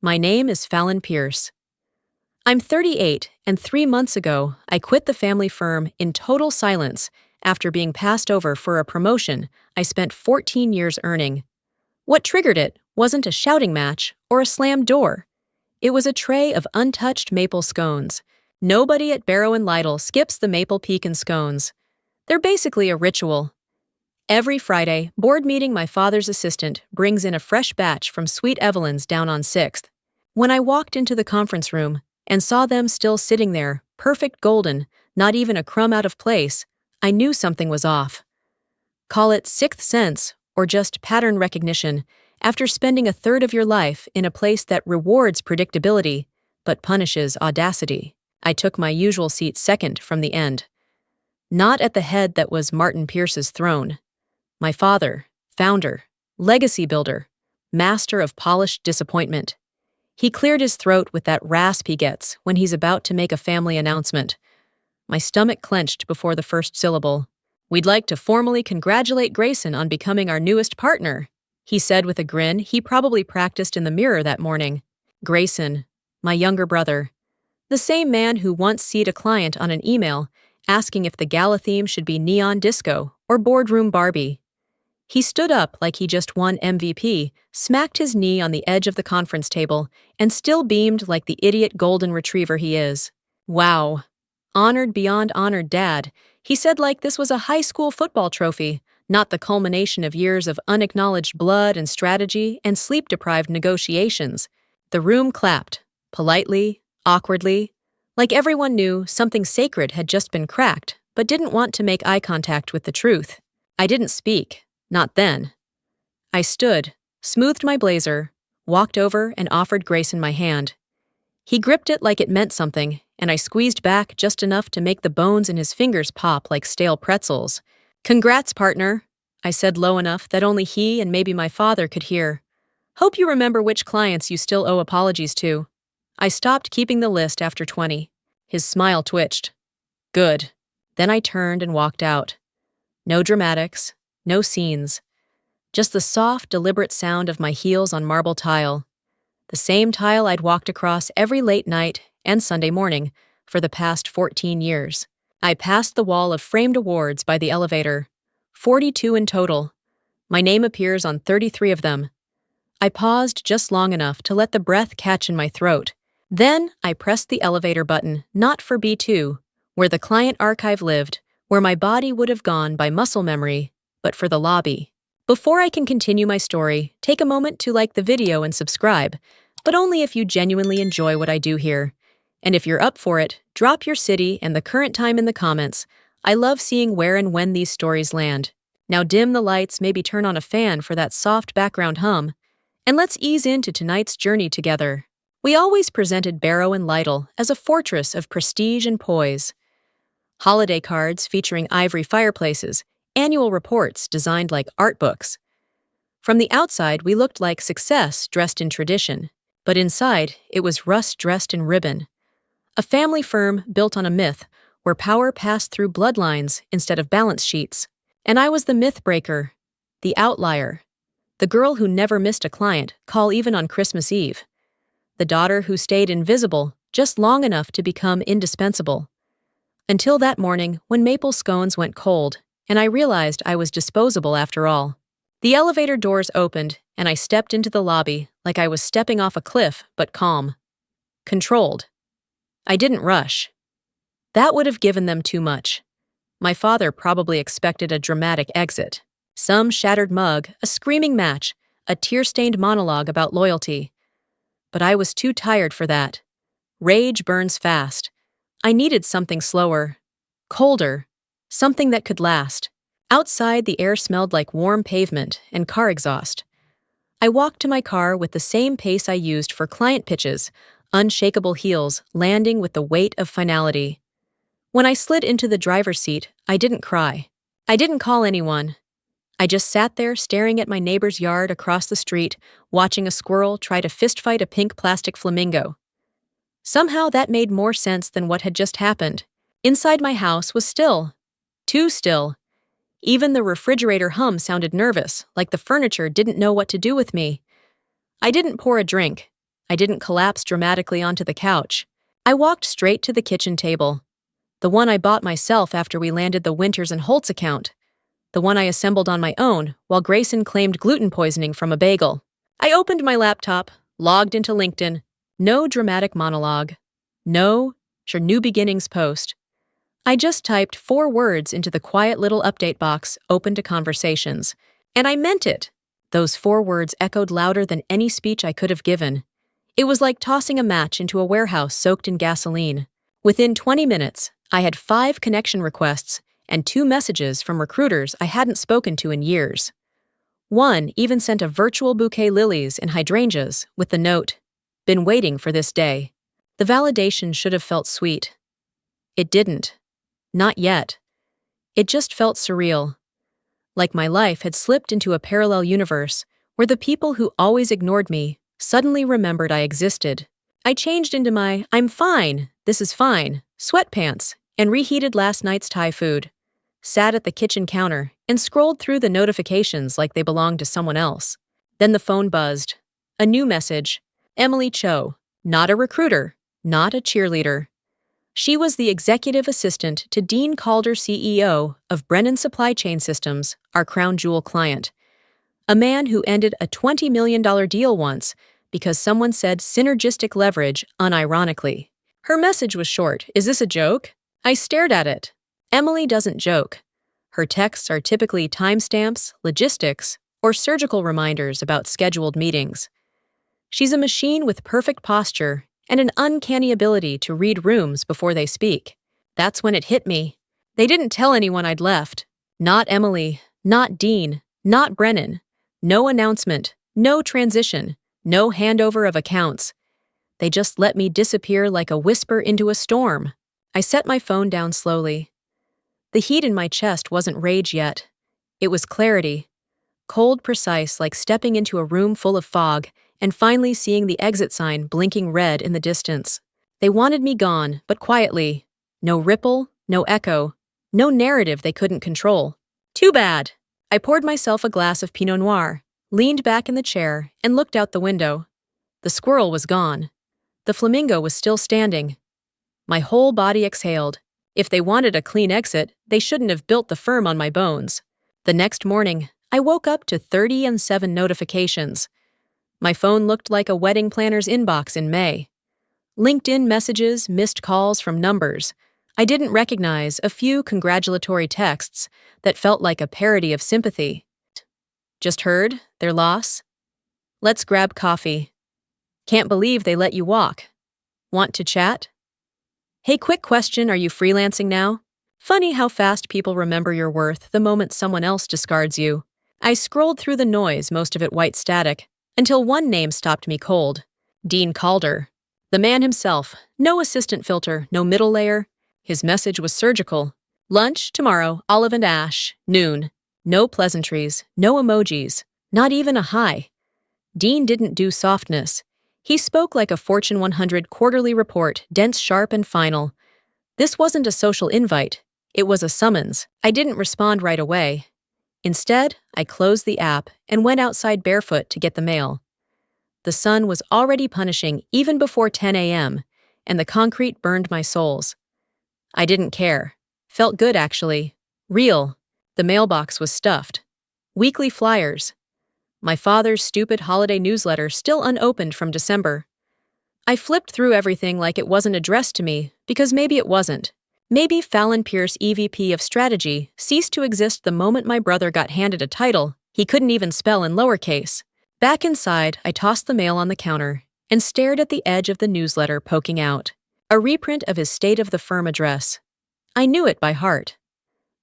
My name is Fallon Pierce. I'm 38, and 3 months ago, I quit the family firm in total silence after being passed over for a promotion I spent 14 years earning. What triggered it wasn't a shouting match or a slammed door. It was a tray of untouched maple scones. Nobody at Barrow Lytle skips the maple pecan scones. They're basically a ritual. Every Friday, board meeting, my father's assistant brings in a fresh batch from Sweet Evelyn's down on 6th. When I walked into the conference room and saw them still sitting there, perfect golden, not even a crumb out of place, I knew something was off. Call it sixth sense or just pattern recognition after spending a third of your life in a place that rewards predictability but punishes audacity. I took my usual seat second from the end. Not at the head that was Martin Pierce's throne. My father, founder, legacy builder, master of polished disappointment. He cleared his throat with that rasp he gets when he's about to make a family announcement. My stomach clenched before the first syllable. "We'd like to formally congratulate Grayson on becoming our newest partner," he said with a grin he probably practiced in the mirror that morning. Grayson, my younger brother. The same man who once CC'd a client on an email asking if the gala theme should be neon disco or boardroom Barbie. He stood up like he just won MVP, smacked his knee on the edge of the conference table, and still beamed like the idiot golden retriever he is. Wow. Honored beyond honored, Dad, he said, like this was a high school football trophy, not the culmination of years of unacknowledged blood and strategy and sleep-deprived negotiations. The room clapped, politely, awkwardly, like everyone knew something sacred had just been cracked, but didn't want to make eye contact with the truth. I didn't speak. Not then. I stood, smoothed my blazer, walked over and offered Grayson my hand. He gripped it like it meant something, and I squeezed back just enough to make the bones in his fingers pop like stale pretzels. "Congrats, partner," I said low enough that only he and maybe my father could hear. "Hope you remember which clients you still owe apologies to." I stopped keeping the list after 20. His smile twitched. Good. Then I turned and walked out. No dramatics. No scenes. Just the soft, deliberate sound of my heels on marble tile. The same tile I'd walked across every late night and Sunday morning for the past 14 years. I passed the wall of framed awards by the elevator. 42 in total. My name appears on 33 of them. I paused just long enough to let the breath catch in my throat. Then I pressed the elevator button, not for B2, where the client archive lived, where my body would have gone by muscle memory, but for the lobby. Before I can continue my story, take a moment to like the video and subscribe, but only if you genuinely enjoy what I do here. And if you're up for it, drop your city and the current time in the comments. I love seeing where and when these stories land. Now dim the lights, maybe turn on a fan for that soft background hum, and let's ease into tonight's journey together. We always presented Barrow Lytle as a fortress of prestige and poise. Holiday cards featuring ivory fireplaces, annual reports designed like art books. From the outside, we looked like success dressed in tradition, but inside, it was rust dressed in ribbon. A family firm built on a myth where power passed through bloodlines instead of balance sheets. And I was the myth breaker, the outlier, the girl who never missed a client call even on Christmas Eve, the daughter who stayed invisible just long enough to become indispensable. Until that morning when maple scones went cold, and I realized I was disposable after all. The elevator doors opened, and I stepped into the lobby like I was stepping off a cliff, but calm. Controlled. I didn't rush. That would have given them too much. My father probably expected a dramatic exit. Some shattered mug, a screaming match, a tear-stained monologue about loyalty. But I was too tired for that. Rage burns fast. I needed something slower, colder, something that could last. Outside, the air smelled like warm pavement and car exhaust. I walked to my car with the same pace I used for client pitches, unshakable heels landing with the weight of finality. When I slid into the driver's seat, I didn't cry. I didn't call anyone. I just sat there staring at my neighbor's yard across the street, watching a squirrel try to fistfight a pink plastic flamingo. Somehow that made more sense than what had just happened. Inside my house was still. Too still. Even the refrigerator hum sounded nervous, like the furniture didn't know what to do with me. I didn't pour a drink. I didn't collapse dramatically onto the couch. I walked straight to the kitchen table. The one I bought myself after we landed the Winters and Holtz account. The one I assembled on my own while Grayson claimed gluten poisoning from a bagel. I opened my laptop, logged into LinkedIn. No dramatic monologue. No new beginnings post. I just typed 4 words into the quiet little update box open to conversations. And I meant it. Those 4 words echoed louder than any speech I could have given. It was like tossing a match into a warehouse soaked in gasoline. Within 20 minutes, I had 5 connection requests and 2 messages from recruiters I hadn't spoken to in years. One even sent a virtual bouquet lilies and hydrangeas with the note, "Been waiting for this day." The validation should have felt sweet. It didn't. Not yet. It just felt surreal. Like my life had slipped into a parallel universe where the people who always ignored me suddenly remembered I existed. I changed into my "I'm fine, this is fine" sweatpants and reheated last night's Thai food. Sat at the kitchen counter and scrolled through the notifications like they belonged to someone else. Then the phone buzzed. A new message. Emily Cho, not a recruiter, not a cheerleader. She was the executive assistant to Dean Calder, CEO of Brennan Supply Chain Systems, our crown jewel client. A man who ended a $20 million deal once because someone said synergistic leverage unironically. Her message was short. "Is this a joke?" I stared at it. Emily doesn't joke. Her texts are typically timestamps, logistics, or surgical reminders about scheduled meetings. She's a machine with perfect posture and an uncanny ability to read rooms before they speak. That's when it hit me. They didn't tell anyone I'd left. Not Emily, not Dean, not Brennan. No announcement, no transition, no handover of accounts. They just let me disappear like a whisper into a storm. I set my phone down slowly. The heat in my chest wasn't rage yet. It was clarity. Cold, precise, like stepping into a room full of fog and finally seeing the exit sign blinking red in the distance. They wanted me gone, but quietly. No ripple, no echo, no narrative they couldn't control. Too bad. I poured myself a glass of Pinot Noir, leaned back in the chair, and looked out the window. The squirrel was gone. The flamingo was still standing. My whole body exhaled. If they wanted a clean exit, they shouldn't have built the firm on my bones. The next morning, I woke up to 37 notifications. My phone looked like a wedding planner's inbox in May. LinkedIn messages, missed calls from numbers. I didn't recognize a few congratulatory texts that felt like a parody of sympathy. Just heard their loss? Let's grab coffee. Can't believe they let you walk. Want to chat? Hey, quick question, are you freelancing now? Funny how fast people remember your worth the moment someone else discards you. I scrolled through the noise, most of it white static, until one name stopped me cold. Dean Calder. The man himself. No assistant filter, no middle layer. His message was surgical. Lunch, tomorrow, olive and ash, noon. No pleasantries, no emojis, not even a hi. Dean didn't do softness. He spoke like a Fortune 100 quarterly report, dense, sharp, and final. This wasn't a social invite. It was a summons. I didn't respond right away. Instead, I closed the app and went outside barefoot to get the mail. The sun was already punishing even before 10 a.m., and the concrete burned my soles. I didn't care. Felt good, actually. Real. The mailbox was stuffed. Weekly flyers. My father's stupid holiday newsletter still unopened from December. I flipped through everything like it wasn't addressed to me, because maybe it wasn't. Maybe Fallon Pierce, EVP of Strategy, ceased to exist the moment my brother got handed a title he couldn't even spell in lowercase. Back inside, I tossed the mail on the counter and stared at the edge of the newsletter poking out. A reprint of his State of the Firm address. I knew it by heart.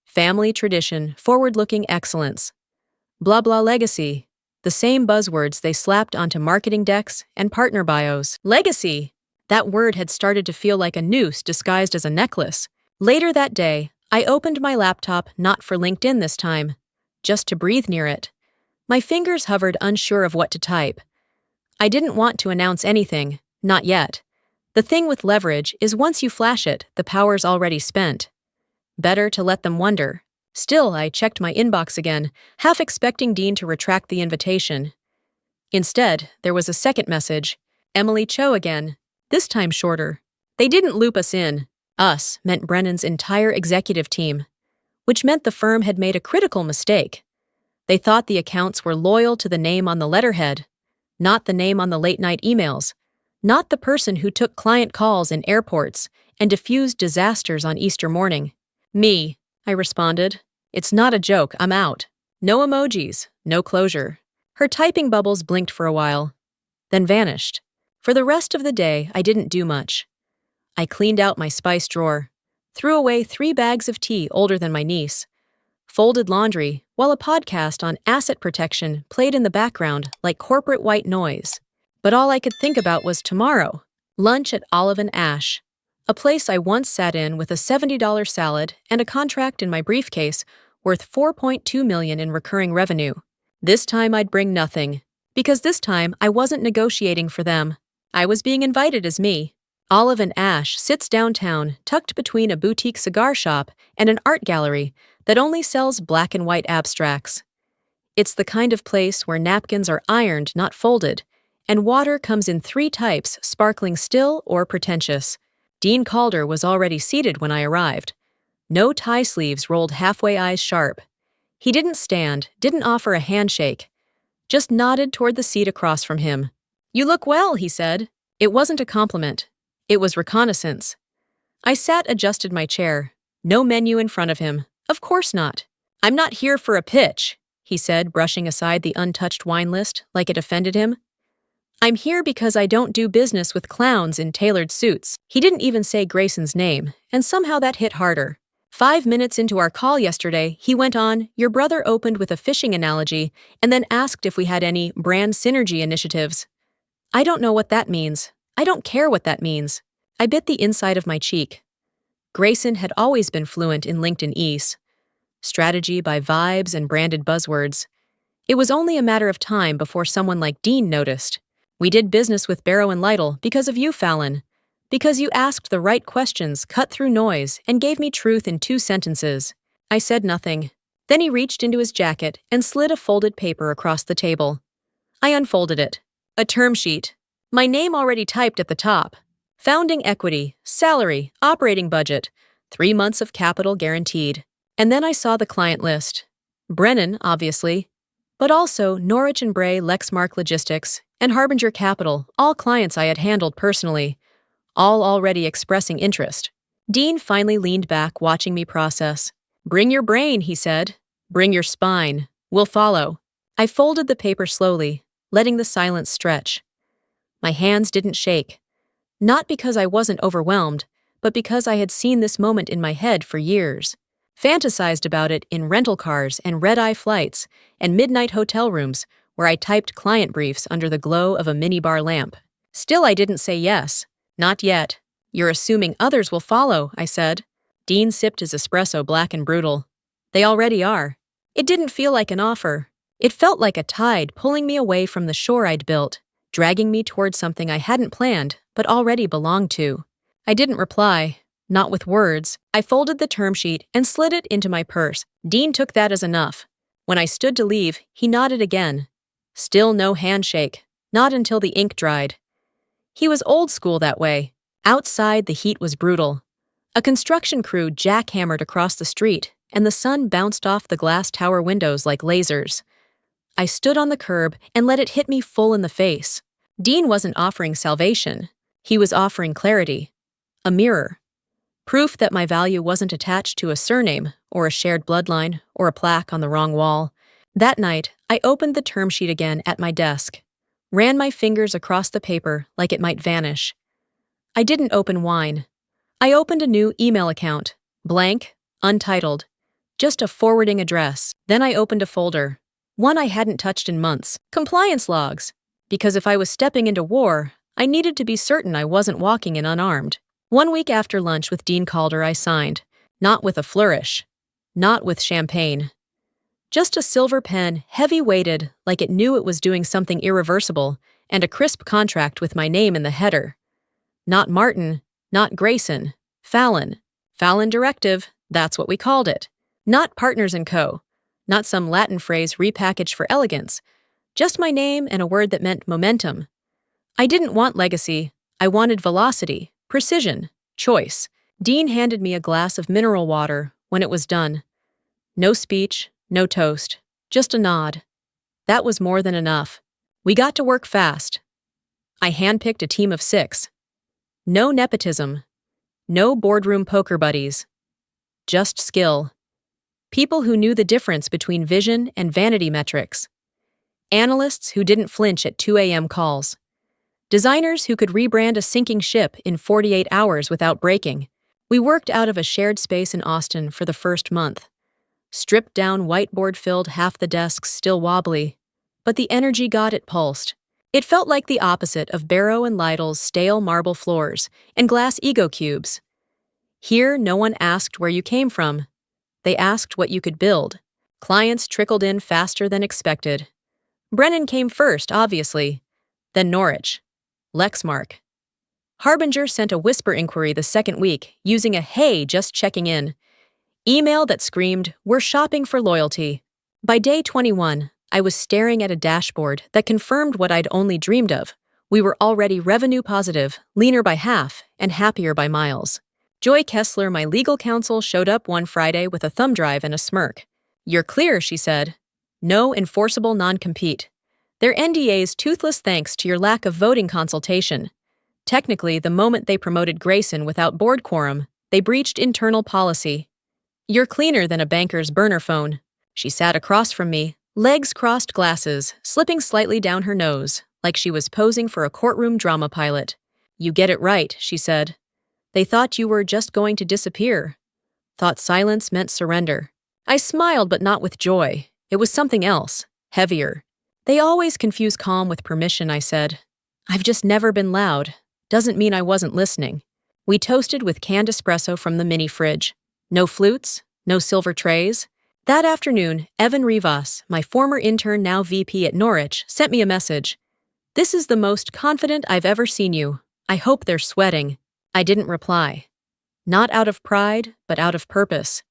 Family tradition, forward-looking excellence. Blah blah legacy. The same buzzwords they slapped onto marketing decks and partner bios. Legacy! That word had started to feel like a noose disguised as a necklace. Later that day, I opened my laptop not for LinkedIn this time, just to breathe near it. My fingers hovered, unsure of what to type. I didn't want to announce anything, not yet. The thing with leverage is once you flash it, the power's already spent. Better to let them wonder. Still, I checked my inbox again, half expecting Dean to retract the invitation. Instead, there was a second message. Emily Cho again, this time shorter. They didn't loop us in. Us meant Brennan's entire executive team, which meant the firm had made a critical mistake. They thought the accounts were loyal to the name on the letterhead, not the name on the late-night emails, not the person who took client calls in airports and diffused disasters on Easter morning. Me, I responded. It's not a joke, I'm out. No emojis, no closure. Her typing bubbles blinked for a while, then vanished. For the rest of the day, I didn't do much. I cleaned out my spice drawer, threw away 3 bags of tea older than my niece, folded laundry while a podcast on asset protection played in the background like corporate white noise. But all I could think about was tomorrow, lunch at Olive and Ash, a place I once sat in with a $70 salad and a contract in my briefcase worth $4.2 million in recurring revenue. This time I'd bring nothing, because this time I wasn't negotiating for them. I was being invited as me. Olive and Ash sits downtown, tucked between a boutique cigar shop and an art gallery that only sells black and white abstracts. It's the kind of place where napkins are ironed, not folded, and water comes in 3 types, sparkling still or pretentious. Dean Calder was already seated when I arrived. No tie sleeves rolled halfway eyes sharp. He didn't stand, didn't offer a handshake, just nodded toward the seat across from him. "You look well," he said. It wasn't a compliment. It was reconnaissance. I sat, adjusted my chair. No menu in front of him. Of course not. "I'm not here for a pitch," he said, brushing aside the untouched wine list like it offended him. "I'm here because I don't do business with clowns in tailored suits." He didn't even say Grayson's name, and somehow that hit harder. 5 minutes into our call yesterday, he went on, "Your brother opened with a fishing analogy and then asked if we had any brand synergy initiatives." I don't know what that means. I don't care what that means. I bit the inside of my cheek. Grayson had always been fluent in LinkedIn-ese. Strategy by vibes and branded buzzwords. It was only a matter of time before someone like Dean noticed. "We did business with Barrow and Lytle because of you, Fallon. Because you asked the right questions, cut through noise, and gave me truth in 2 sentences. I said nothing. Then he reached into his jacket and slid a folded paper across the table. I unfolded it. A term sheet. My name already typed at the top. Founding equity, salary, operating budget, 3 months of capital guaranteed. And then I saw the client list. Brennan, obviously, but also Norwich and Bray Lexmark Logistics and Harbinger Capital, all clients I had handled personally, all already expressing interest. Dean finally leaned back, watching me process. "Bring your brain," he said. "Bring your spine. We'll follow." I folded the paper slowly, letting the silence stretch. My hands didn't shake. Not because I wasn't overwhelmed, but because I had seen this moment in my head for years. Fantasized about it in rental cars and red-eye flights and midnight hotel rooms where I typed client briefs under the glow of a minibar lamp. Still, I didn't say yes. "Not yet. You're assuming others will follow," I said. Dean sipped his espresso black and brutal. "They already are." It didn't feel like an offer. It felt like a tide pulling me away from the shore I'd built, dragging me toward something I hadn't planned but already belonged to. I didn't reply. Not with words. I folded the term sheet and slid it into my purse. Dean took that as enough. When I stood to leave, he nodded again. Still no handshake. Not until the ink dried. He was old school that way. Outside, the heat was brutal. A construction crew jackhammered across the street, and the sun bounced off the glass tower windows like lasers. I stood on the curb and let it hit me full in the face. Dean wasn't offering salvation. He was offering clarity. A mirror. Proof that my value wasn't attached to a surname or a shared bloodline or a plaque on the wrong wall. That night, I opened the term sheet again at my desk, ran my fingers across the paper like it might vanish. I didn't open wine. I opened a new email account, blank, untitled, just a forwarding address. Then I opened a folder, one I hadn't touched in months, compliance logs, because if I was stepping into war, I needed to be certain I wasn't walking in unarmed. 1 week after lunch with Dean Calder, I signed, not with a flourish, not with champagne. Just a silver pen, heavy-weighted, like it knew it was doing something irreversible, and a crisp contract with my name in the header. Not Martin, not Grayson, Fallon. Fallon Directive, that's what we called it. Not Partners & Co., not some Latin phrase repackaged for elegance. Just my name and a word that meant momentum. I didn't want legacy. I wanted velocity, precision, choice. Dean handed me a glass of mineral water when it was done. No speech, no toast, just a nod. That was more than enough. We got to work fast. I handpicked a team of 6. No nepotism. No boardroom poker buddies. Just skill. People who knew the difference between vision and vanity metrics. Analysts who didn't flinch at 2 a.m. calls. Designers who could rebrand a sinking ship in 48 hours without breaking. We worked out of a shared space in Austin for the first month. Stripped-down whiteboard filled half the desks still wobbly, but the energy got it pulsed. It felt like the opposite of Barrow and Lytle's stale marble floors and glass ego cubes. Here, no one asked where you came from. They asked what you could build. Clients trickled in faster than expected. Brennan came first, obviously, then Norwich. Lexmark. Harbinger sent a whisper inquiry the second week, using a "hey, just checking in" email that screamed, "We're shopping for loyalty." By day 21, I was staring at a dashboard that confirmed what I'd only dreamed of. We were already revenue positive, leaner by half, and happier by miles. Joy Kessler, my legal counsel, showed up one Friday with a thumb drive and a smirk. "You're clear," she said. "No enforceable non-compete. Their NDA's toothless thanks to your lack of voting consultation. Technically, the moment they promoted Grayson without board quorum, they breached internal policy. You're cleaner than a banker's burner phone." She sat across from me, legs crossed, glasses slipping slightly down her nose, like she was posing for a courtroom drama pilot. "You get it right," she said. "They thought you were just going to disappear. Thought silence meant surrender." I smiled, but not with joy. It was something else, heavier. "They always confuse calm with permission," I said. "I've just never been loud. Doesn't mean I wasn't listening." We toasted with canned espresso from the mini fridge. No flutes, no silver trays. That afternoon, Evan Rivas, my former intern now VP at Norwich, sent me a message. "This is the most confident I've ever seen you. I hope they're sweating." I didn't reply. Not out of pride, but out of purpose.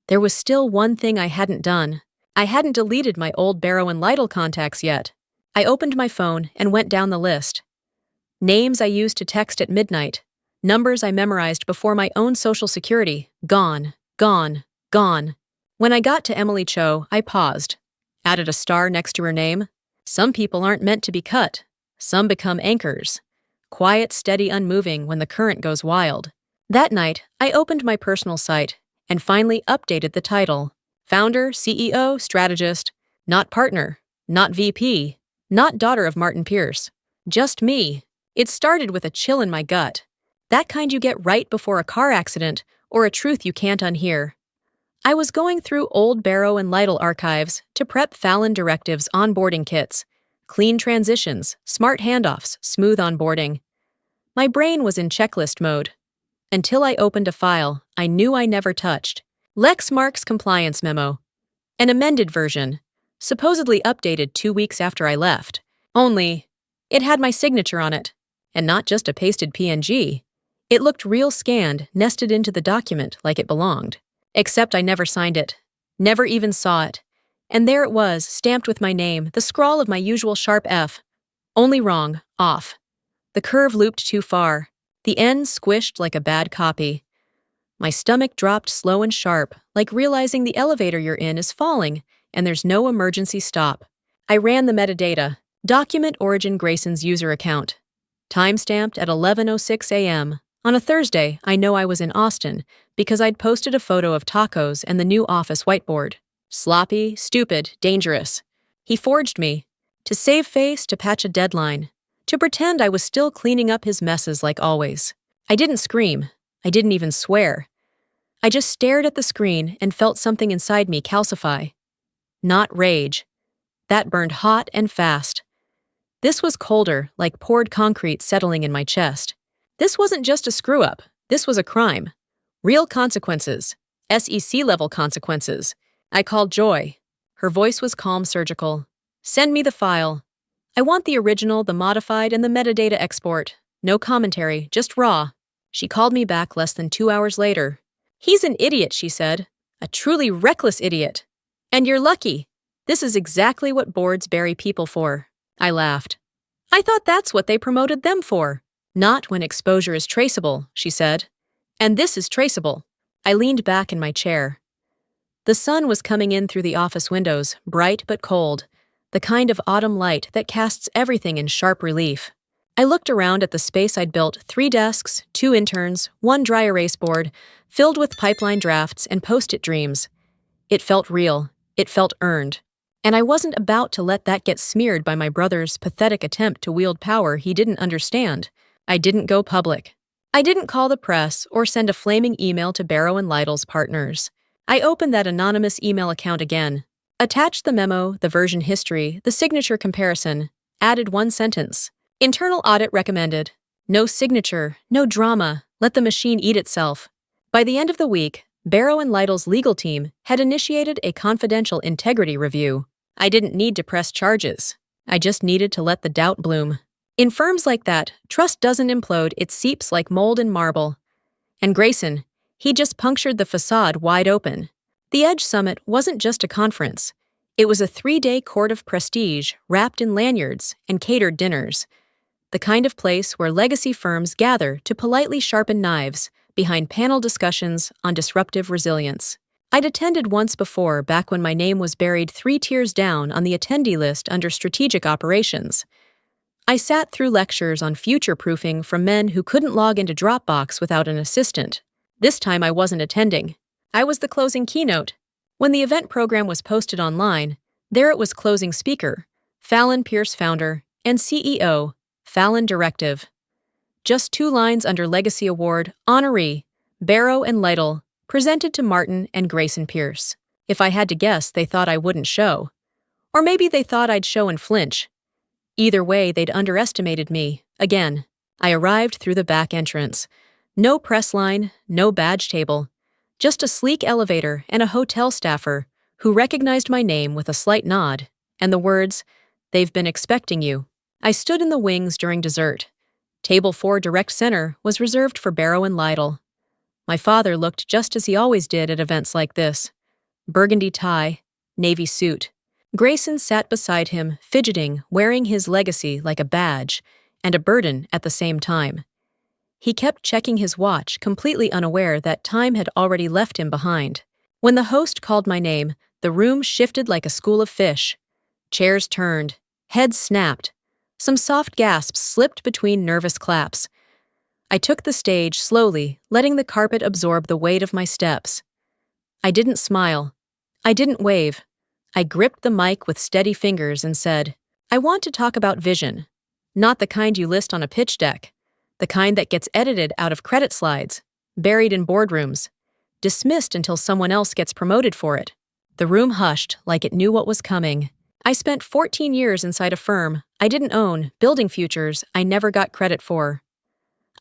There was still one thing I hadn't done. I hadn't deleted my old Barrow and Lytle contacts yet. I opened my phone and went down the list. Names I used to text at midnight. Numbers I memorized before my own social security. Gone, gone, gone. When I got to Emily Cho, I paused. Added a star next to her name. Some people aren't meant to be cut. Some become anchors. Quiet, steady, unmoving when the current goes wild. That night, I opened my personal site and finally updated the title. Founder, CEO, strategist, not partner, not VP, not daughter of Martin Pierce. Just me. It started with a chill in my gut. That kind you get right before a car accident or a truth you can't unhear. I was going through old Barrow and Lytle archives to prep Fallon Directive's onboarding kits. Clean transitions, smart handoffs, smooth onboarding. My brain was in checklist mode. Until I opened a file I knew I never touched. Lexmark's compliance memo. An amended version, supposedly updated 2 weeks after I left. Only, it had my signature on it, and not just a pasted PNG. It looked real scanned, nested into the document like it belonged. Except I never signed it, never even saw it. And there it was, stamped with my name, the scrawl of my usual sharp F. Only wrong, off. The curve looped too far, the end squished like a bad copy. My stomach dropped slow and sharp, like realizing the elevator you're in is falling and there's no emergency stop. I ran the metadata. Document origin Grayson's user account. Timestamped at 11:06 a.m. On a Thursday, I know I was in Austin because I'd posted a photo of tacos and the new office whiteboard. Sloppy, stupid, dangerous. He forged me. To save face, to patch a deadline. To pretend I was still cleaning up his messes like always. I didn't scream. I didn't even swear. I just stared at the screen and felt something inside me calcify. Not rage. That burned hot and fast. This was colder, like poured concrete settling in my chest. This wasn't just a screw-up. This was a crime. Real consequences. SEC-level consequences. I called Joy. Her voice was calm, surgical. "Send me the file. I want the original, the modified, and the metadata export. No commentary, just raw." She called me back less than 2 hours later. "He's an idiot," she said. "A truly reckless idiot. And you're lucky. This is exactly what boards bury people for." I laughed. I thought that's what they promoted them for. Not when exposure is traceable, she said. And this is traceable. I leaned back in my chair. The sun was coming in through the office windows, bright but cold, the kind of autumn light that casts everything in sharp relief. I looked around at the space I'd built: 3 desks, 2 interns, 1 dry erase board, filled with pipeline drafts and post-it dreams. It felt real. It felt earned. And I wasn't about to let that get smeared by my brother's pathetic attempt to wield power he didn't understand. I didn't go public. I didn't call the press or send a flaming email to Barrow and Lytle's partners. I opened that anonymous email account again, attached the memo, the version history, the signature comparison, added 1 sentence. Internal audit recommended. No signature, no drama, let the machine eat itself. By the end of the week, Barrow and Lytle's legal team had initiated a confidential integrity review. I didn't need to press charges. I just needed to let the doubt bloom. In firms like that, trust doesn't implode, it seeps like mold in marble. And Grayson, he just punctured the facade wide open. The Edge Summit wasn't just a conference. It was a 3-day court of prestige wrapped in lanyards and catered dinners. The kind of place where legacy firms gather to politely sharpen knives behind panel discussions on disruptive resilience. I'd attended once before, back when my name was buried 3 tiers down on the attendee list under strategic operations. I sat through lectures on future-proofing from men who couldn't log into Dropbox without an assistant. This time I wasn't attending. I was the closing keynote. When the event program was posted online, there it was: closing speaker, Fallon Pierce founder and CEO, Fallon Directive. Just 2 lines under Legacy Award, honoree, Barrow and Lytle, presented to Martin and Grayson Pierce. If I had to guess, they thought I wouldn't show. Or maybe they thought I'd show and flinch. Either way, they'd underestimated me. Again, I arrived through the back entrance. No press line, no badge table. Just a sleek elevator and a hotel staffer who recognized my name with a slight nod and the words, "They've been expecting you." I stood in the wings during dessert. Table 4 direct center was reserved for Barrow and Lytle. My father looked just as he always did at events like this. Burgundy tie, navy suit. Grayson sat beside him, fidgeting, wearing his legacy like a badge, and a burden at the same time. He kept checking his watch, completely unaware that time had already left him behind. When the host called my name, the room shifted like a school of fish. Chairs turned, heads snapped. Some soft gasps slipped between nervous claps. I took the stage slowly, letting the carpet absorb the weight of my steps. I didn't smile. I didn't wave. I gripped the mic with steady fingers and said, "I want to talk about vision. Not the kind you list on a pitch deck. The kind that gets edited out of credit slides, buried in boardrooms, dismissed until someone else gets promoted for it." The room hushed like it knew what was coming. I spent 14 years inside a firm I didn't own, building futures I never got credit for.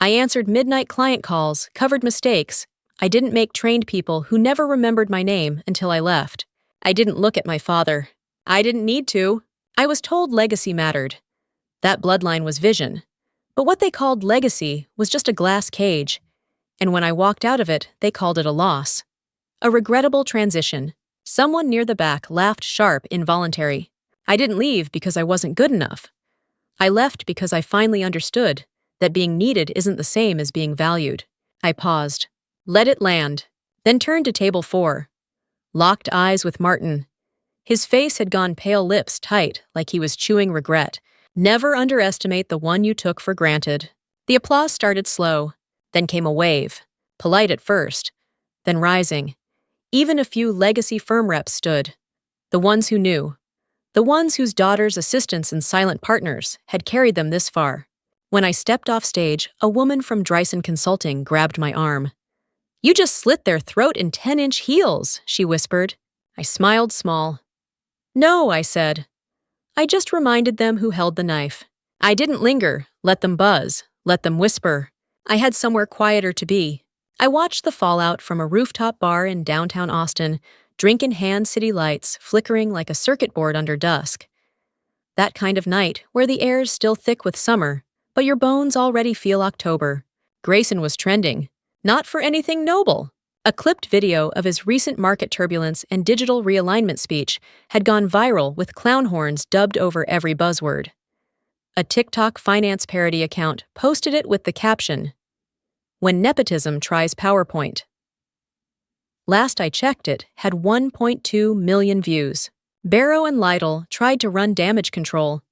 I answered midnight client calls, covered mistakes. I didn't make trained people who never remembered my name until I left. I didn't look at my father. I didn't need to. I was told legacy mattered. That bloodline was vision. But what they called legacy was just a glass cage. And when I walked out of it, they called it a loss. A regrettable transition. Someone near the back laughed sharp, involuntary. I didn't leave because I wasn't good enough. I left because I finally understood that being needed isn't the same as being valued. I paused, let it land, then turned to table 4. Locked eyes with Martin. His face had gone pale, lips tight, like he was chewing regret. Never underestimate the one you took for granted. The applause started slow, then came a wave, polite at first, then rising. Even a few legacy firm reps stood. The ones who knew. The ones whose daughters, assistants, and silent partners had carried them this far. When I stepped off stage, a woman from Dryson Consulting grabbed my arm. "You just slit their throat in 10-inch heels," she whispered. I smiled small. "No," I said. I just reminded them who held the knife. I didn't linger, let them buzz, let them whisper. I had somewhere quieter to be. I watched the fallout from a rooftop bar in downtown Austin, drink in hand, city lights flickering like a circuit board under dusk. That kind of night where the air's still thick with summer, but your bones already feel October. Grayson was trending, not for anything noble. A clipped video of his recent market turbulence and digital realignment speech had gone viral with clown horns dubbed over every buzzword. A TikTok finance parody account posted it with the caption, "When nepotism tries PowerPoint." Last I checked, it had 1.2 million views. Barrow and Lytle tried to run damage control,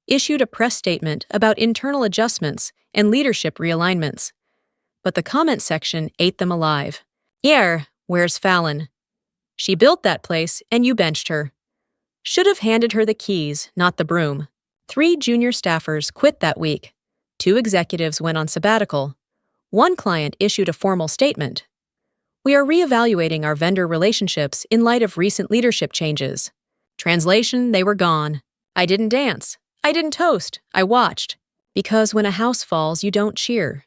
issued a press statement about internal adjustments and leadership realignments. But the comment section ate them alive. "Yeah, where's Fallon? She built that place and you benched her. Should have handed her the keys, not the broom." 3 junior staffers quit that week. 2 executives went on sabbatical. 1 client issued a formal statement. "We are reevaluating our vendor relationships in light of recent leadership changes." Translation, they were gone. I didn't dance. I didn't toast. I watched. Because when a house falls, you don't cheer.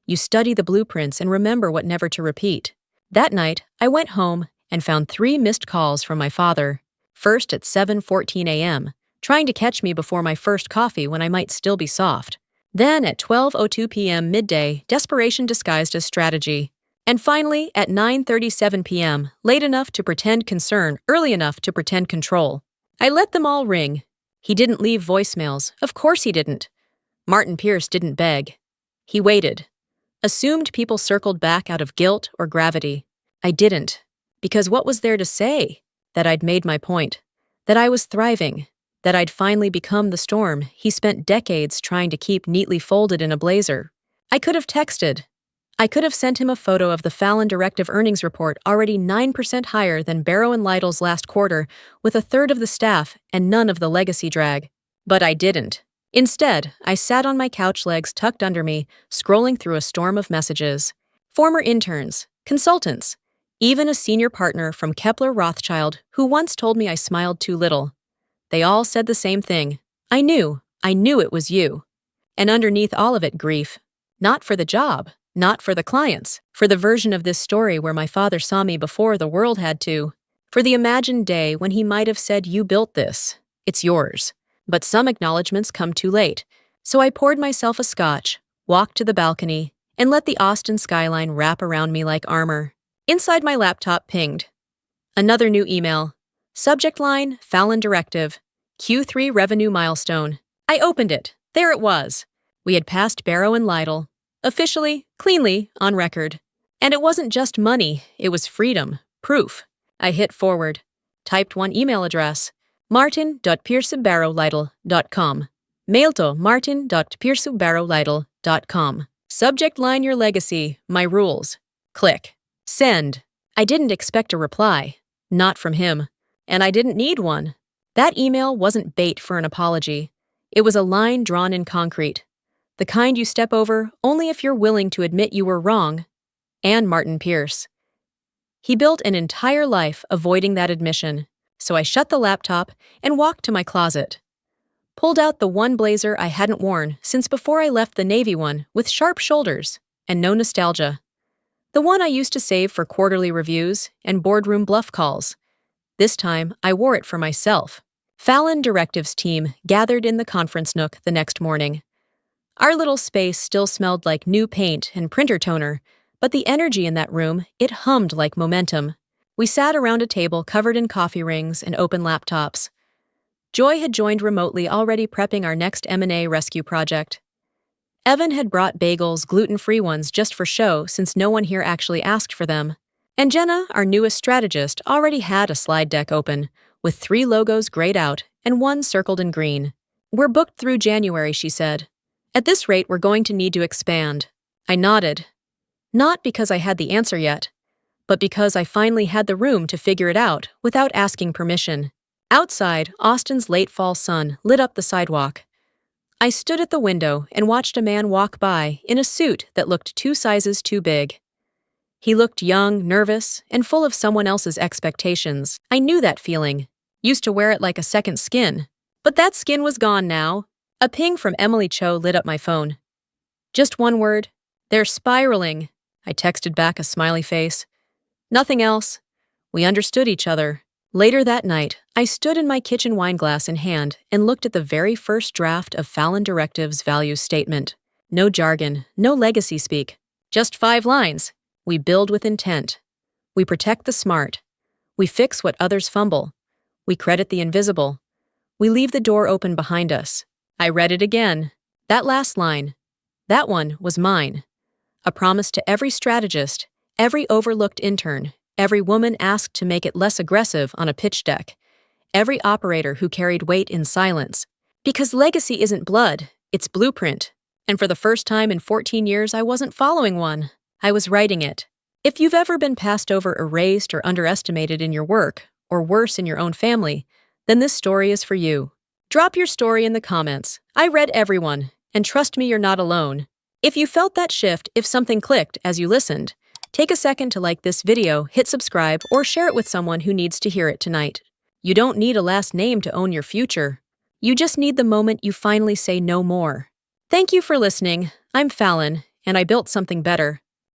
You study the blueprints and remember what never to repeat. That night, I went home and found 3 missed calls from my father. First at 7:14 a.m., trying to catch me before my first coffee when I might still be soft. Then at 12:02 p.m. midday, desperation disguised as strategy. And finally, at 9:37 p.m., late enough to pretend concern, early enough to pretend control. I let them all ring. He didn't leave voicemails. Of course he didn't. Martin Pierce didn't beg. He waited. Assumed people circled back out of guilt or gravity. I didn't. Because what was there to say? That I'd made my point. That I was thriving. That I'd finally become the storm he spent decades trying to keep neatly folded in a blazer. I could have texted. I could have sent him a photo of the Fallon Directive earnings report already 9% higher than Barrow and Lytle's last quarter, with a third of the staff and none of the legacy drag. But I didn't. Instead, I sat on my couch, legs tucked under me, scrolling through a storm of messages. Former interns, consultants, even a senior partner from Kepler Rothschild who once told me I smiled too little. They all said the same thing. I knew it was you. And underneath all of it, grief. Not for the job. Not for the clients, for the version of this story where my father saw me before the world had to, for the imagined day when he might have said, "You built this. It's yours." But some acknowledgments come too late, so I poured myself a scotch, walked to the balcony, and let the Austin skyline wrap around me like armor. Inside my laptop pinged. Another new email. Subject line, Fallon Directive. Q3 revenue milestone. I opened it. There it was. We had passed Barrow and Lytle. Officially, cleanly, on record. And it wasn't just money, it was freedom, proof. I hit forward, typed one email address, martin.pierce@barrowlytle.com. Mail to martin.pierce@barrowlytle.com. Subject line, your legacy, my rules. Click. Send. I didn't expect a reply. Not from him. And I didn't need one. That email wasn't bait for an apology. It was a line drawn in concrete. The kind you step over only if you're willing to admit you were wrong. And Martin Pierce. He built an entire life avoiding that admission, so I shut the laptop and walked to my closet. Pulled out the one blazer I hadn't worn since before I left the Navy one with sharp shoulders and no nostalgia. The one I used to save for quarterly reviews and boardroom bluff calls. This time, I wore it for myself. Fallon Directive's team gathered in the conference nook the next morning. Our little space still smelled like new paint and printer toner, but the energy in that room, it hummed like momentum. We sat around a table covered in coffee rings and open laptops. Joy had joined remotely, already prepping our next M&A rescue project. Evan had brought bagels, gluten-free ones, just for show since no one here actually asked for them. And Jenna, our newest strategist, already had a slide deck open, with 3 logos grayed out and 1 circled in green. "We're booked through January," she said. "At this rate, we're going to need to expand." I nodded. Not because I had the answer yet, but because I finally had the room to figure it out without asking permission. Outside, Austin's late fall sun lit up the sidewalk. I stood at the window and watched a man walk by in a suit that looked 2 sizes too big. He looked young, nervous, and full of someone else's expectations. I knew that feeling. Used to wear it like a second skin. But that skin was gone now. A ping from Emily Cho lit up my phone. "Just one word. They're spiraling." I texted back a smiley face. Nothing else. We understood each other. Later that night, I stood in my kitchen wineglass in hand and looked at the very first draft of Fallon Directive's values statement. No jargon, no legacy speak. Just 5 lines. We build with intent. We protect the smart. We fix what others fumble. We credit the invisible. We leave the door open behind us. I read it again. That last line. That one was mine. A promise to every strategist, every overlooked intern, every woman asked to make it less aggressive on a pitch deck, every operator who carried weight in silence. Because legacy isn't blood, it's blueprint. And for the first time in 14 years, I wasn't following one. I was writing it. If you've ever been passed over, erased, or underestimated in your work, or worse, in your own family, then this story is for you. Drop your story in the comments. I read everyone, and trust me, you're not alone. If you felt that shift, if something clicked as you listened, take a second to like this video, hit subscribe, or share it with someone who needs to hear it tonight. You don't need a last name to own your future. You just need the moment you finally say no more. Thank you for listening. I'm Fallon, and I built something better.